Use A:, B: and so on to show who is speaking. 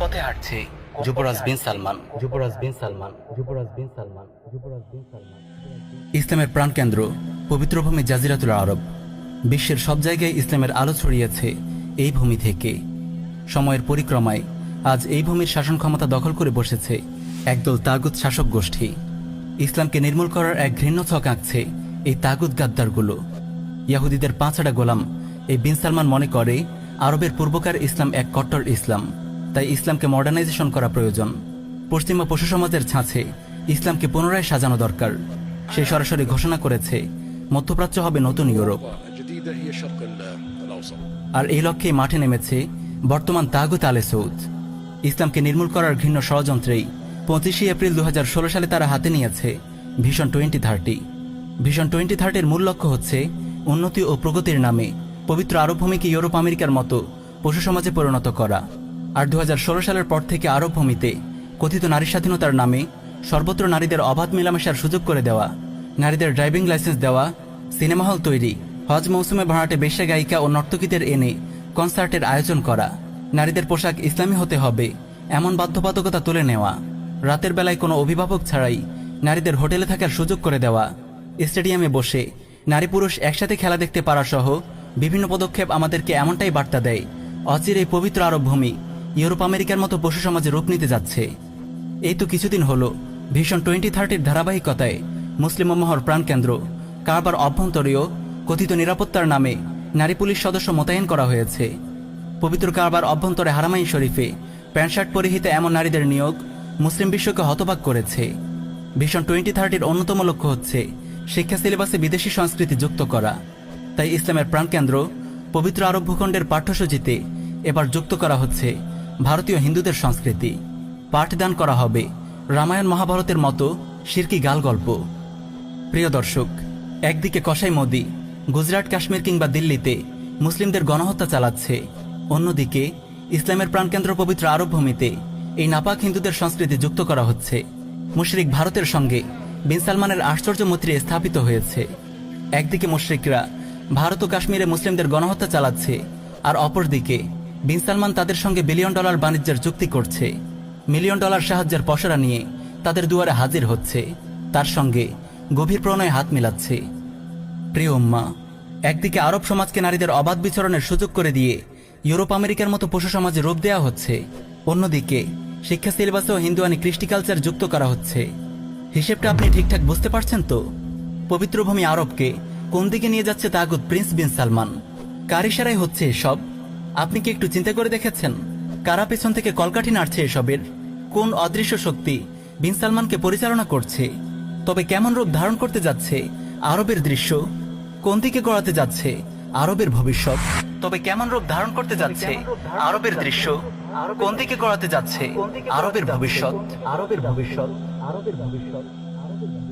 A: পথে হাঁটছে যুবরাজ বিন সালমান। ইসলামের প্রাণকেন্দ্র পবিত্র ভূমি জাজিরাতুল আরব। বিশ্বের সব জায়গায় ইসলামের আলো ছড়িয়েছে এই ভূমি থেকে। সময়ের পরিক্রমায় আজ এই ভূমির শাসন ক্ষমতা দখল করে বসেছে একদল তাগুত শাসক গোষ্ঠী। ইসলামকে নির্মূল করার এক ঘৃণ্য ছক আঁকছে এই তাগুত গাদ্দারগুলো। ইয়াহুদীদের পাঁচড়া গোলাম এই বিন সালমান মনে করে আরবের পূর্বকার ইসলাম এক কট্টর ইসলাম, তাই ইসলামকে মডার্নাইজেশন করা প্রয়োজন। পশ্চিমা পশু সমাজের ছাঁচে ইসলামকে পুনরায় সাজানো দরকার। সে সরাসরি ঘোষণা করেছে মধ্যপ্রাচ্য হবে নতুন ইউরোপ। আর এই লক্ষ্যে মাঠে নেমেছে বর্তমান তাগুত আলে সৌদ। ইসলামকে নির্মূল করার ঘৃণ্য ষড়যন্ত্রেই 25 এপ্রিল 2016 সালে তারা হাতে নিয়েছে ভিশন 2030। ভিশন 2030-র মূল লক্ষ্য হচ্ছে উন্নতি ও প্রগতির নামে পবিত্র আরব ভূমিকে ইউরোপ আমেরিকার মতো পশু সমাজে পরিণত করা। আর 2016 সালের পর থেকে আরব ভূমিতে কথিত নারী স্বাধীনতার নামে সর্বত্র নারীদের অবাধ মেলামেশার সুযোগ করে দেওয়া, নারীদের ড্রাইভিং লাইসেন্স দেওয়া, সিনেমা হল তৈরি, হজ মৌসুমে ভাড়াটে বেশ্যা গায়িকা ও নর্তকীদের এনে কনসার্টের আয়োজন করা, নারীদের পোশাক ইসলামী হতে হবে এমন বাধ্যবাধকতা তুলে নেওয়া, রাতের বেলায় কোনো অভিভাবক ছাড়াই নারীদের হোটেলে থাকার সুযোগ করে দেওয়া, স্টেডিয়ামে বসে নারী পুরুষ একসাথে খেলা দেখতে পারা সহ বিভিন্ন পদক্ষেপ আমাদেরকে এমনটাই বার্তা দেয় অচির এই পবিত্র আরব ভূমি ইউরোপ আমেরিকার মতো পশু সমাজে রূপ নিতে যাচ্ছে। এই তো কিছুদিন হলো ভিশন 2030-র ধারাবাহিকতায় মুসলিম উম্মাহর প্রাণকেন্দ্র কাবার অভ্যন্তরীয় কথিত নিরাপত্তার নামে নারী পুলিশ সদস্য মোতায়েন করা হয়েছে। পবিত্র কাবার অভ্যন্তরে হারামাইন শরীফে প্যান্ট শার্ট পরিহিত এমন নারীদের নিয়োগ মুসলিম বিশ্বকে হতবাক করেছে। ভিশন 2030-র অন্যতম লক্ষ্য হচ্ছে শিক্ষা সিলেবাসে বিদেশি সংস্কৃতি যুক্ত করা। তাই ইসলামের প্রাণকেন্দ্র পবিত্র আরব ভূখণ্ডের পাঠ্যসূচিতে এবার যুক্ত করা হচ্ছে ভারতীয় হিন্দুদের সংস্কৃতি। পাঠদান করা হবে রামায়ণ মহাভারতের মতো শিরকি গাল গল্প। প্রিয় দর্শক, একদিকে কসাই মোদি গুজরাট, কাশ্মীর কিংবা দিল্লিতে মুসলিমদের গণহত্যা চালাচ্ছে, অন্যদিকে ইসলামের প্রাণকেন্দ্র পবিত্র আরব ভূমিতে এই নাপাক হিন্দুদের সংস্কৃতি যুক্ত করা হচ্ছে। মুশরিক ভারতের সঙ্গে বিন সালমানের আশ্চর্য মৈত্রী স্থাপিত হয়েছে। একদিকে মুশরিকরা ভারত ও কাশ্মীরে মুসলিমদের গণহত্যা চালাচ্ছে, আর অপরদিকে বিন সালমান তাদের সঙ্গে $বিলিয়ন বাণিজ্যের চুক্তি করছে। $মিলিয়ন সাহায্যের পসরা নিয়ে তাদের দুয়ারে হাজির হচ্ছে, তার সঙ্গে গভীর প্রণয়ে হাত মিলাচ্ছে। প্রিয় উম্মা, একদিকে আরব সমাজকে নারীদের অবাধ বিচরণের সুযোগ করে দিয়ে ইউরোপ আমেরিকার মতো পশু সমাজে রূপ দেওয়া হচ্ছে, অন্যদিকে শিক্ষা সিলেবাসেও হিন্দুয়ানি কৃষ্টি কালচার যুক্ত করা হচ্ছে। হিসেবটা আপনি ঠিকঠাক বুঝতে পারছেন তো? পবিত্র ভূমি আরবকে কোন দিকে নিয়ে যাচ্ছে তাগুত প্রিন্স বিন সালমান? কার ইশারায় হচ্ছে এসব? আপনি কি একটু চিন্তা করে দেখেছেন কারা পেছন থেকে কলকাঠি নাড়ছে এসবের? কোন অদৃশ্য শক্তি বিন সালমানকে পরিচালনা করছে? তবে কেমন রূপ ধারণ করতে যাচ্ছে আরবের দৃশ্য? কোন দিকে গড়াতে যাচ্ছে আরবের ভবিষ্যৎ? তবে কেমন রূপ ধারণ করতে যাচ্ছে আরবের দৃশ্য? কোন দিকে গড়াতে যাচ্ছে আরবের ভবিষ্যৎ?